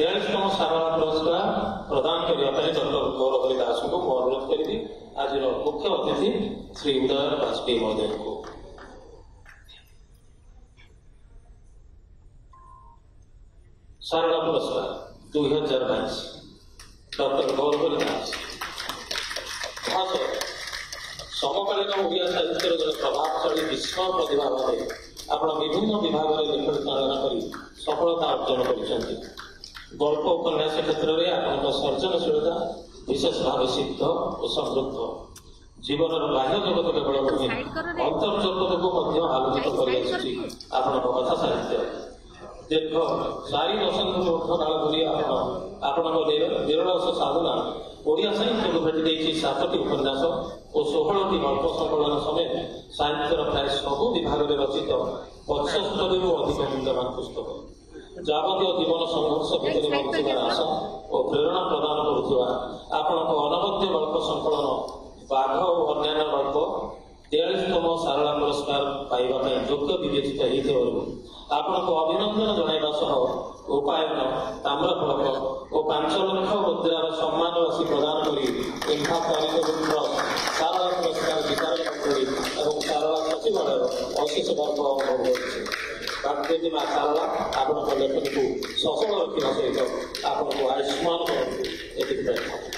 42तम साधारण पुरस्कार प्रदान करने डॉक्टर गौरव दास को अनुरोध करी आज मुख्य अतिथि श्री उदय बाजपेयी महोदय को सारला पुरस्कार 2022 डॉक्टर गौरव दास समकालीन ओडिया साहित्य जन प्रभावशाली विश्व प्रतिभा भाव आप विभिन्न विभाग में लेखन चालना कर सफलता अर्जन कर गल्प उपन्यास क्षेत्र में आप सर्जनशीलता विशेष भाव सिद्ध और समृद्ध जीवन बाह्य जगत केवल नुहे अंतर्जगत को आलोचित कर कथा साहित्य दीर्घ 4 दशक काल धरी निरलस साधना ओडिया साहित्य को भेटी 7टी उपन्यास और 16टी गल्प संकलन समेत साहित्यर प्राय सबु विभाग में रचित 75 अधिक मूल्यवान पुस्तक जावतीय जीवन संघर्ष भितर बंचार आशा और प्रेरणा प्रदान करुवा आपण अनवद्य गल्प संकलन बाघ और अन्य गल्प 43तम सारला पुरस्कार पाइबा योग्य विवेचित होती आपण को अभिनंदन जनाइबा सह उपायन ताम्रफलक और 5 लाख मुद्रार सम्मान राशि प्रदान करी इम्फा कारिगरवृंद सारला पुरस्कार वितरण करी और सारला सचिवालय अशेष गर्व अनुभव करुच्छे बागदेवी माँ सारला आपण लेखन को सफल रखा सहित आपको आयुष्मान करते।